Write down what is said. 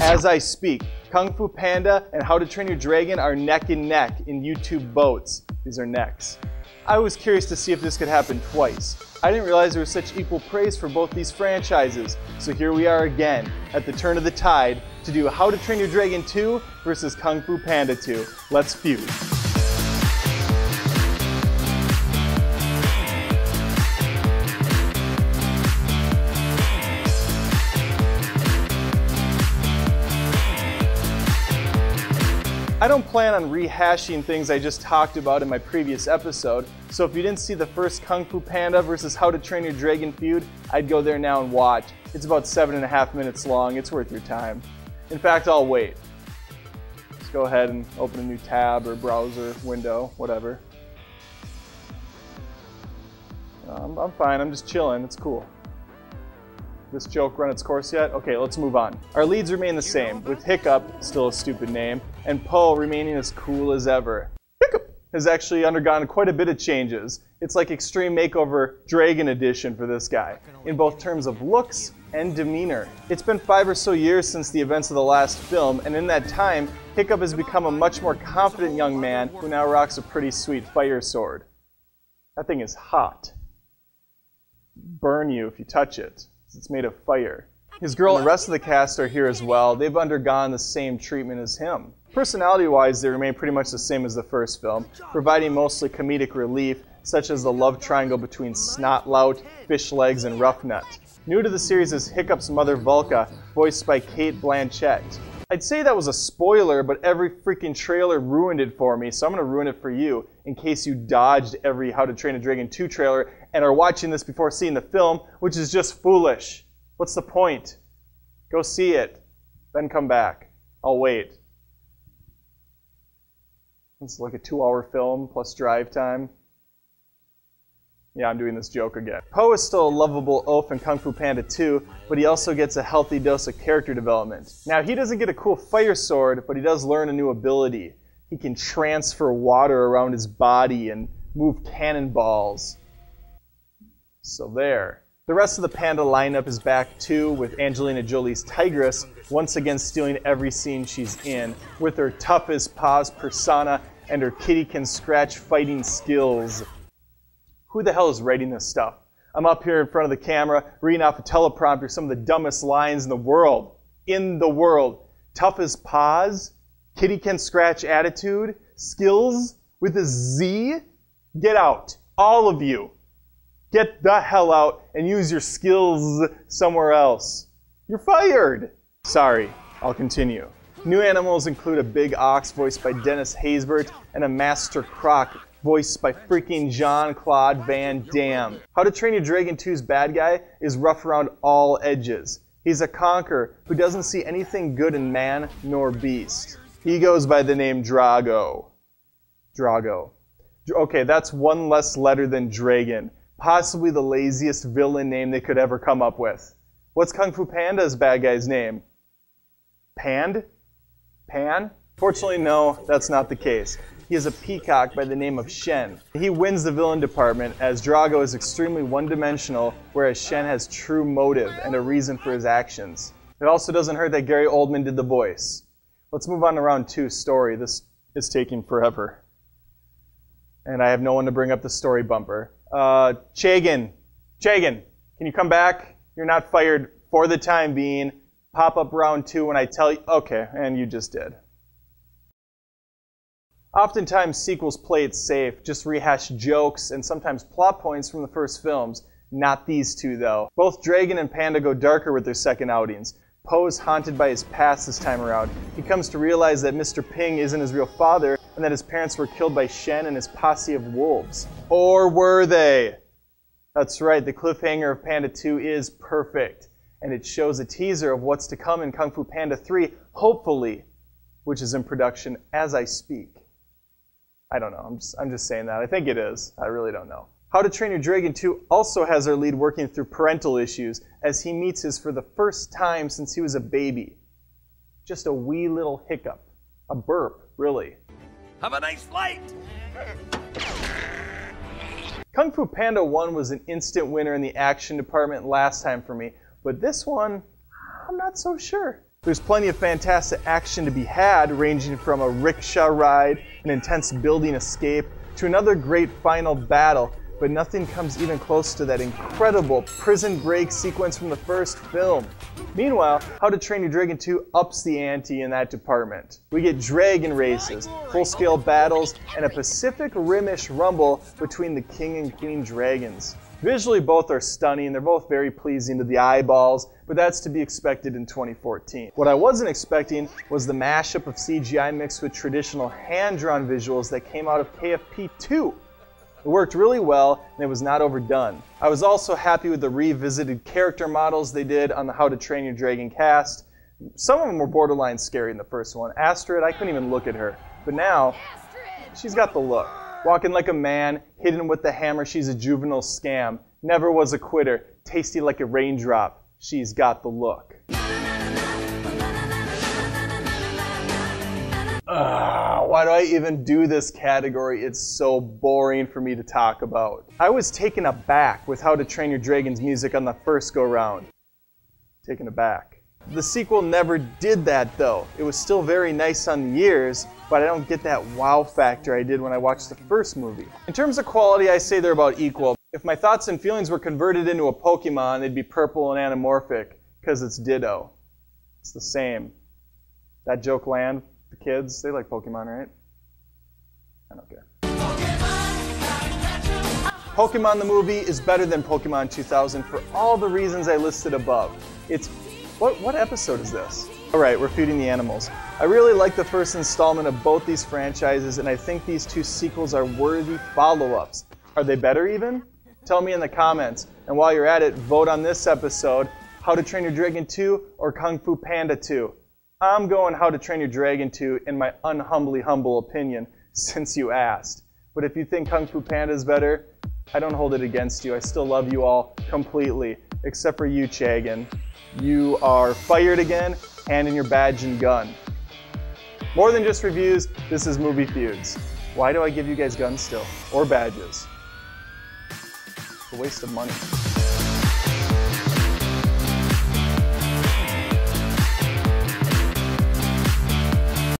As I speak, Kung Fu Panda and How to Train Your Dragon are neck and neck in YouTube votes. These are necks. I was curious to see if this could happen twice. I didn't realize there was such equal praise for both these franchises. So here we are again, at the turn of the tide, to do How to Train Your Dragon 2 versus Kung Fu Panda 2. Let's feud. I don't plan on rehashing things I just talked about in my previous episode, so if you didn't see the first Kung Fu Panda versus How to Train Your Dragon feud, I'd go there now and watch. It's about 7.5 minutes long, it's worth your time. In fact, I'll wait. Just go ahead and open a new tab or browser window, whatever. I'm fine, I'm just chilling, it's cool. This joke run its course yet? Okay, let's move on. Our leads remain the same, with Hiccup, still a stupid name, and Po remaining as cool as ever. Hiccup has actually undergone quite a bit of changes. It's like Extreme Makeover Dragon Edition for this guy, in both terms of looks and demeanor. It's been 5 or so years since the events of the last film, and in that time, Hiccup has become a much more confident young man who now rocks a pretty sweet fire sword. That thing is hot. Burn you if you touch it. It's made of fire. His girl and the rest of the cast are here as well. They've undergone the same treatment as him. Personality-wise, they remain pretty much the same as the first film, providing mostly comedic relief, such as the love triangle between Snotlout, Fishlegs, and Roughnut. New to the series is Hiccup's mother Vulca, voiced by Cate Blanchett. I'd say that was a spoiler, but every freaking trailer ruined it for me, so I'm going to ruin it for you, in case you dodged every How to Train a Dragon 2 trailer and are watching this before seeing the film, which is just foolish. What's the point? Go see it, then come back. I'll wait. It's like a 2-hour film plus drive time. Yeah, I'm doing this joke again. Po is still a lovable oaf in Kung Fu Panda 2, but he also gets a healthy dose of character development. Now, he doesn't get a cool fire sword, but he does learn a new ability. He can transfer water around his body and move cannonballs. So there. The rest of the Panda lineup is back too, with Angelina Jolie's Tigress once again stealing every scene she's in, with her tough as paws persona and her kitty can scratch fighting skills. Who the hell is writing this stuff? I'm up here in front of the camera, reading off a teleprompter some of the dumbest lines in the world. Tough as paws, kitty can scratch attitude, skills with a Z? Get out, all of you. Get the hell out and use your skills somewhere else. You're fired. Sorry, I'll continue. New animals include a big ox voiced by Dennis Haysbert and a master croc voiced by freaking Jean-Claude Van Damme. How to Train Your Dragon 2's bad guy is rough around all edges. He's a conqueror who doesn't see anything good in man nor beast. He goes by the name Drago. Drago. Okay, that's one less letter than Dragon. Possibly the laziest villain name they could ever come up with. What's Kung Fu Panda's bad guy's name? Pan? Fortunately, no, that's not the case. He is a peacock by the name of Shen. He wins the villain department as Drago is extremely one-dimensional, whereas Shen has true motive and a reason for his actions. It also doesn't hurt that Gary Oldman did the voice. Let's move on to round 2 story. This is taking forever. And I have no one to bring up the story bumper. Chagan, can you come back? You're not fired for the time being. Pop up round 2 when I tell you. Okay, and you just did. Oftentimes sequels play it safe, just rehash jokes and sometimes plot points from the first films. Not these two though. Both Dragon and Panda go darker with their second outings. Po is haunted by his past this time around. He comes to realize that Mr. Ping isn't his real father and that his parents were killed by Shen and his posse of wolves. Or were they? That's right, the cliffhanger of Panda 2 is perfect. And it shows a teaser of what's to come in Kung Fu Panda 3, hopefully, which is in production as I speak. I don't know, I'm just saying that. I think it is. I really don't know. How to Train Your Dragon 2 also has our lead working through parental issues as he meets his for the first time since he was a baby. Just a wee little hiccup. A burp, really. Have a nice flight! Kung Fu Panda 1 was an instant winner in the action department last time for me, but this one, I'm not so sure. There's plenty of fantastic action to be had, ranging from a rickshaw ride, an intense building escape, to another great final battle, but nothing comes even close to that incredible prison break sequence from the first film. Meanwhile, How to Train Your Dragon 2 ups the ante in that department. We get dragon races, full-scale battles, and a Pacific Rim-ish rumble between the king and queen dragons. Visually, both are stunning, they're both very pleasing to the eyeballs, but that's to be expected in 2014. What I wasn't expecting was the mashup of CGI mixed with traditional hand-drawn visuals that came out of KFP2. It worked really well, and it was not overdone. I was also happy with the revisited character models they did on the How to Train Your Dragon cast. Some of them were borderline scary in the first one. Astrid, I couldn't even look at her. But now, she's got the look. Walking like a man, hidden with the hammer, she's a juvenile scam. Never was a quitter, tasty like a raindrop. She's got the look. Why do I even do this category? It's so boring for me to talk about. I was taken aback with How to Train Your Dragon's music on the first go-round. Taken aback. The sequel never did that though. It was still very nice on the ears, but I don't get that wow factor I did when I watched the first movie. In terms of quality, I say they're about equal. If my thoughts and feelings were converted into a Pokemon, they'd be purple and anamorphic, because it's Ditto. It's the same. That joke land, the kids, they like Pokemon, right? I don't care. Pokemon the movie is better than Pokemon 2000 for all the reasons I listed above. It's What episode is this? Alright, we're feeding the animals. I really like the first installment of both these franchises, and I think these two sequels are worthy follow-ups. Are they better even? Tell me in the comments. And while you're at it, vote on this episode, How to Train Your Dragon 2 or Kung Fu Panda 2. I'm going How to Train Your Dragon 2 in my unhumbly humble opinion, since you asked. But if you think Kung Fu Panda is better, I don't hold it against you. I still love you all completely, except for you, Chagan. You are fired again, handing your badge and gun. More than just reviews, this is Movie Feuds. Why do I give you guys guns still? Or badges? It's a waste of money.